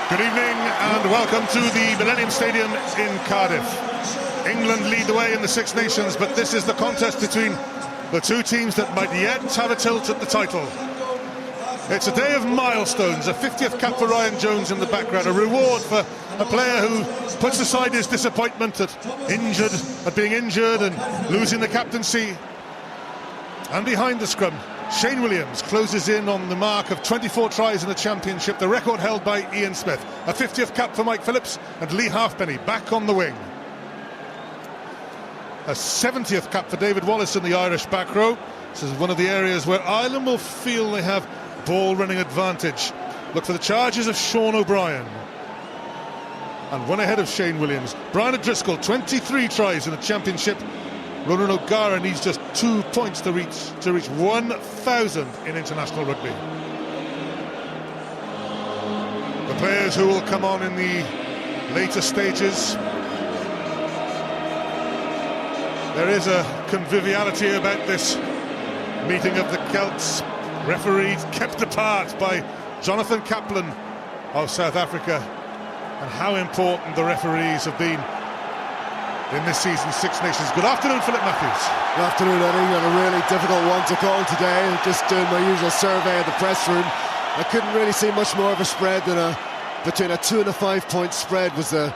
Good evening and welcome to the Millennium Stadium in Cardiff. England lead the way in the Six Nations, but this is the contest between the two teams that might yet have a tilt at the title. It's a day of milestones, a 50th cap for Ryan Jones in the background, a reward for a player who puts aside his disappointment at being injured and losing the captaincy. And behind the scrum, Shane Williams closes in on the mark of 24 tries in the championship, the record held by Ian Smith. A 50th cap for Mike Phillips and Lee Halfpenny back on the wing. A 70th cap for David Wallace in the Irish back row. This is one of the areas where Ireland will feel they have ball running advantage. Look for the charges of Sean O'Brien. And one ahead of Shane Williams, Brian O'Driscoll, 23 tries in the championship. Ronan O'Gara needs just 2 points to reach 1,000 in international rugby. The players who will come on in the later stages. There is a conviviality about this meeting of the Celts. Referees kept apart by Jonathan Kaplan of South Africa. And how important the referees have been in this season's Six Nations. Good afternoon, Philip Matthews. Good afternoon, Eddie, and a really difficult one to call today. Just doing my usual survey of the press room. I couldn't really see much more of a spread than between a 2 and a 5 point spread was the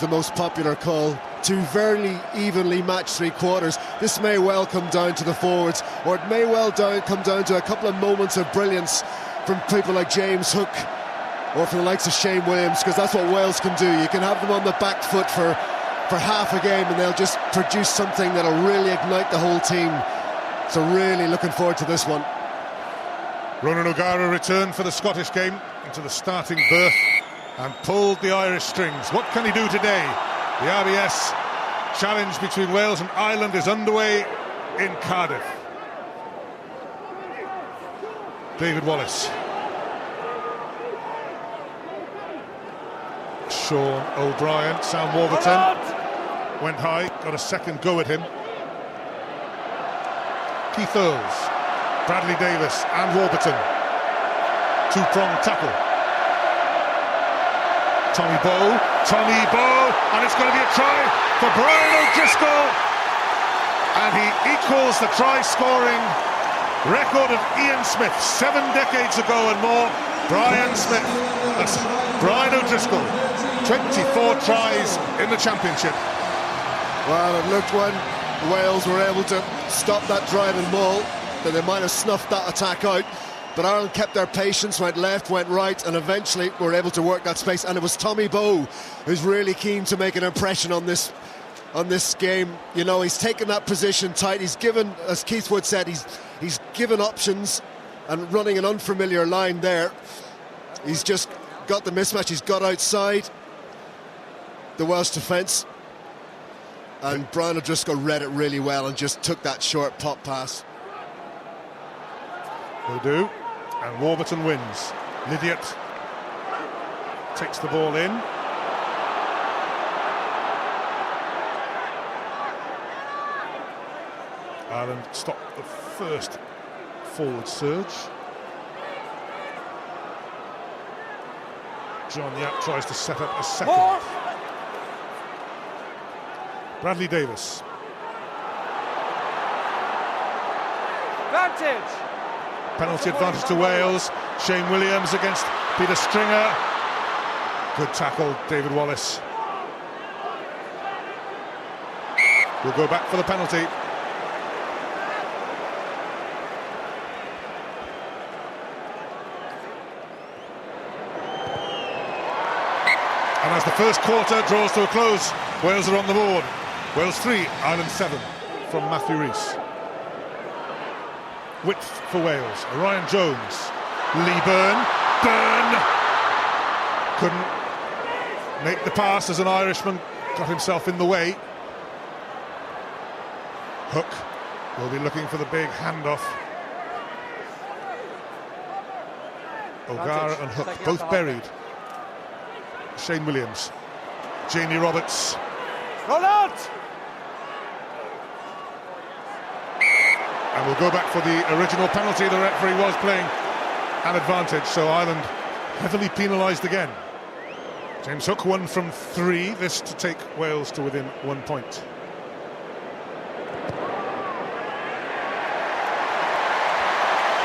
most popular call. Two very evenly matched three quarters. This may well come down to the forwards, or it may well come down to a couple of moments of brilliance from people like James Hook or from the likes of Shane Williams, because that's what Wales can do. You can have them on the back foot for half a game and they'll just produce something that'll really ignite the whole team. So really looking forward to this one. Ronan O'Gara returned for the Scottish game into the starting berth and pulled the Irish strings. What can he do today? The RBS challenge between Wales and Ireland is underway in Cardiff. David Wallace. Sean O'Brien, Sam Warburton went high, got a second go at him. Keith Earls, Bradley Davis and Warburton. Two-pronged tackle. Tommy Bowe, and it's going to be a try for Brian O'Driscoll. And he equals the try-scoring record of Ian Smith 7 decades ago and more. Brian O'Driscoll, 24 tries in the championship. Well, it looked when Wales were able to stop that driving ball that they might have snuffed that attack out, but Ireland kept their patience, went left, went right, and eventually were able to work that space. And it was Tommy Bowe who's really keen to make an impression on this game. You know, he's taken that position tight. He's given, as Keith Wood said, he's given options and running an unfamiliar line there. He's just got the mismatch. He's got outside the Welsh defence, and Brian O'Driscoll read it really well and just took that short pop pass. They do, and Warburton wins. Lydiot takes the ball in. Ireland stopped the first forward surge. John Yap tries to set up a second. Bradley Davis. Advantage. Penalty advantage to Wales. Shane Williams against Peter Stringer. Good tackle, David Wallace. We'll go back for the penalty. And as the first quarter draws to a close, Wales are on the board. Wales 3, Ireland 7 from Matthew Rees. Width for Wales, Ryan Jones. Lee Byrne couldn't make the pass as an Irishman got himself in the way. Hook will be looking for the big handoff. O'Gara and Hook both buried. Shane Williams, Jamie Roberts. Roll out! And we'll go back for the original penalty. The referee was playing an advantage, so Ireland heavily penalised again. James Hook 1 from 3, this to take Wales to within 1 point.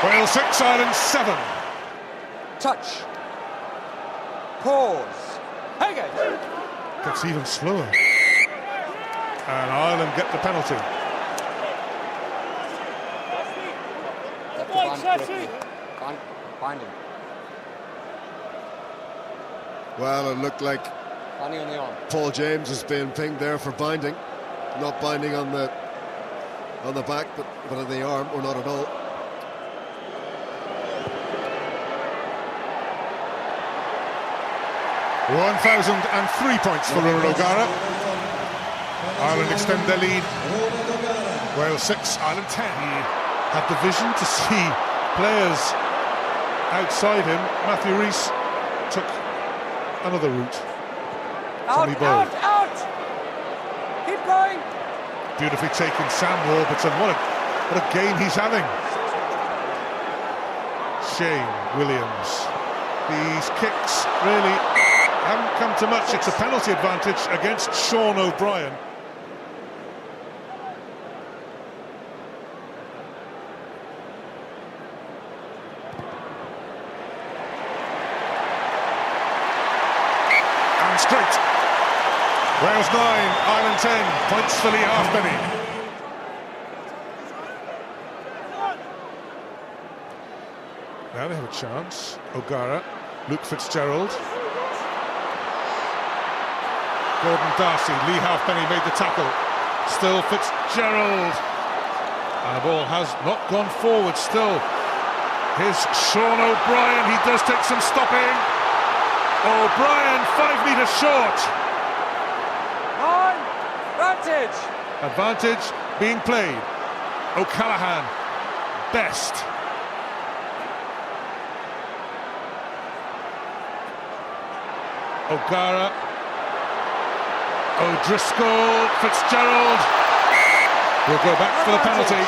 Wales 6, Ireland 7. Touch. Pause. Hang it. Gets even slower. And Ireland get the penalty. Binding. Well, it looked like Binding on the arm. Paul James has been pinged there for binding. Not binding on the back, but on the arm, or not at all. £1,003 points for Ronan O'Gara. Ireland extend their lead. Wales 6, Ireland 10. He had the vision to see players outside him. Matthew Rees took another route. Tommy Bowe. Out! Keep going! Beautifully taken, Sam Warburton. What a game he's having. Shane Williams. These kicks really haven't come to much. It's a penalty advantage against Sean O'Brien. And straight. Wales 9, Ireland 10. Points for Lee Halfpenny. Now they have a chance. O'Gara, Luke Fitzgerald. Gordon Darcy, Lee Halfpenny made the tackle. Still Fitzgerald. And the ball has not gone forward still. Here's Sean O'Brien, he does take some stopping. O'Brien 5 metres short. On! Advantage! Advantage being played. O'Callaghan, best. O'Gara, O'Driscoll, Fitzgerald will go back for the penalty.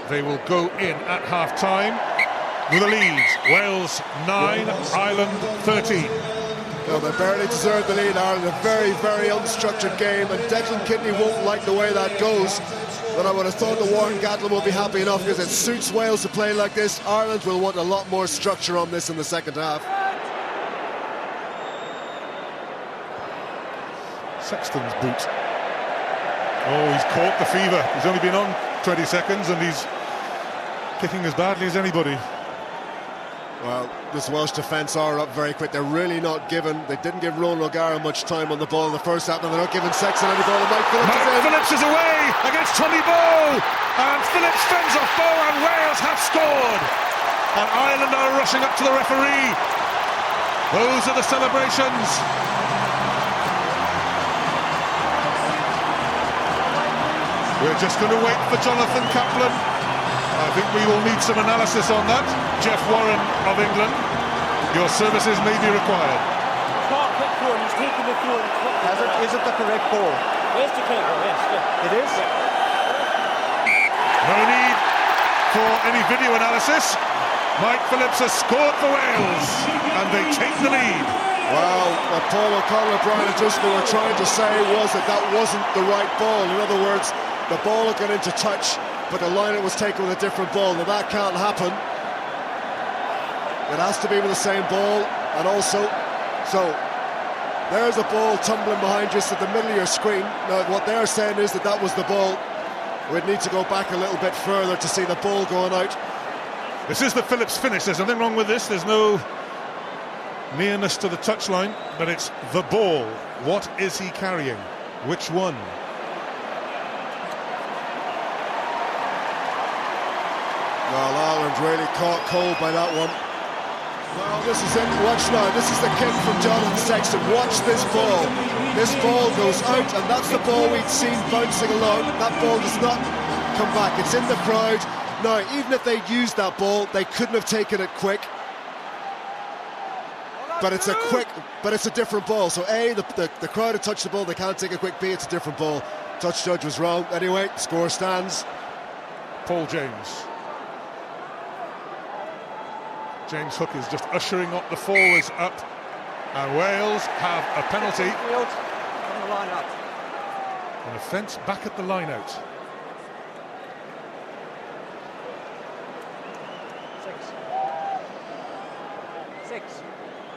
They will go in at half-time with a lead. Wales 9, Ireland 13. Well, they barely deserved the lead, Ireland. A very, very unstructured game, and Declan Kidney won't like the way that goes. But I would have thought the Warren Gatland will be happy enough, because it suits Wales to play like this. Ireland will want a lot more structure on this in the second half. Sexton's boot. Oh, he's caught the fever. He's only been on 20 seconds and he's kicking as badly as anybody. Well, this Welsh defence are up very quick. They're really not giving. They didn't give Ronan O'Gara much time on the ball in the first half, and they're not giving Sexton any ball. Mike Phillips is away against Tommy Bowe, and Phillips fends off Bowe, and Wales have scored. And Ireland are rushing up to the referee. Those are the celebrations. We're just going to wait for Jonathan Kaplan. I think we will need some analysis on that. Jeff Warren of England, your services may be required. Can't put through, he's taking the through. Is it the correct ball? Where's the correct ball? Yes, yeah. It is? No need for any video analysis. Mike Phillips has scored for Wales, and they take the lead. Well, what Paul O'Connell and Brian O'Driscoll were trying to say was that wasn't the right ball. In other words, the ball had gone into touch, but the liner was taken with a different ball. Now that can't happen. It has to be with the same ball, and also, so there's a ball tumbling behind just at the middle of your screen. Now what they're saying is that was the ball. We'd need to go back a little bit further to see the ball going out. This is the Phillips finish. There's nothing wrong with this. There's no nearness to the touchline, but it's the ball. What is he carrying? Which one? Well, Ireland really caught cold by that one. Well, this is it. Watch now. This is the kick from Jonathan Sexton. Watch this ball. This ball goes out, and that's the ball we'd seen bouncing along. That ball does not come back. It's in the crowd. Now, even if they'd used that ball, they couldn't have taken it quick. But it's a different ball. So A, the crowd had touched the ball, they can't take it quick. B, it's a different ball. Touch judge was wrong. Anyway, score stands. Paul James. James Hook is just ushering up the forwards up, and Wales have a penalty. Field on the line out. An offence back at the line-out. 6.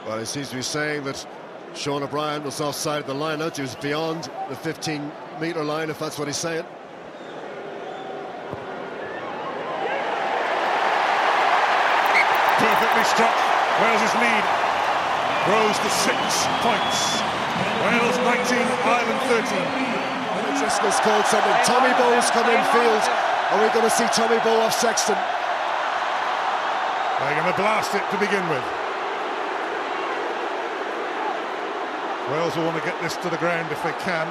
Well, he seems to be saying that Sean O'Brien was offside the line-out. He was beyond the 15-metre line, if that's what he's saying. Perfectly struck. Wales' lead grows to 6 points. Wales 19, Ireland 13. Driscoll's called something. Tommy Bow's come in field. Are we going to see Tommy Bow off Sexton? They're going to blast it to begin with. Wales will want to get this to the ground if they can.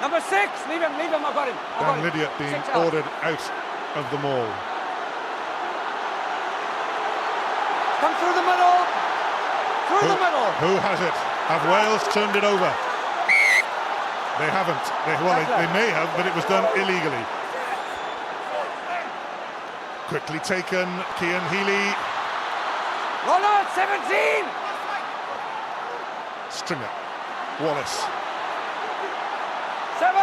Number 6, leave him, I've got him. Dan Lydiate being 6 out. ordered out of the maul. Come through the middle. Through the middle. Who has it? Have Wales turned it over? They haven't. They may have, but it was done illegally. Quickly taken, Cian Healy. Roll on, 17. Stringer. Wallace. 7.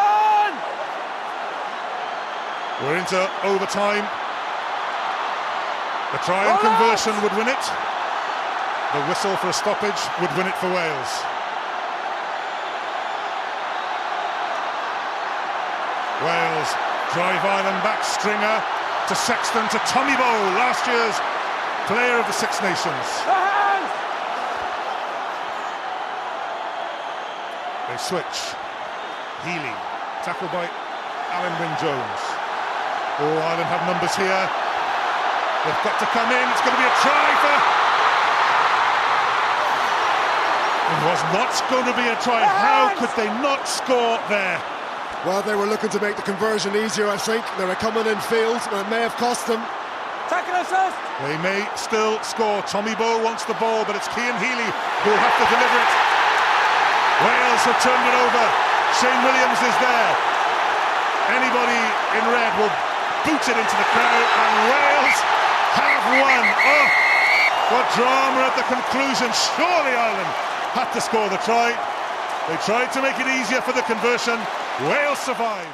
We're into overtime. The try and conversion would win it. The whistle for a stoppage would win it for Wales. Wales drive Ireland back. Stringer to Sexton to Tommy Bow, last year's player of the Six Nations. They switch. Healy, tackled by Alan Wynne-Jones. Oh, Ireland have numbers here. They've got to come in. It's going to be a try for... It was not going to be a try. How could they not score there? Well, they were looking to make the conversion easier, I think. They were coming in field, and it may have cost them. Tackle assist. They may still score. Tommy Bow wants the ball, but it's Cian Healy who will have to deliver it. Wales have turned it over. Shane Williams is there. Anybody in red will boot it into the crowd, and Wales have won. Oh, what drama at the conclusion. Surely Ireland had to score the try. They tried to make it easier for the conversion. Wales survive.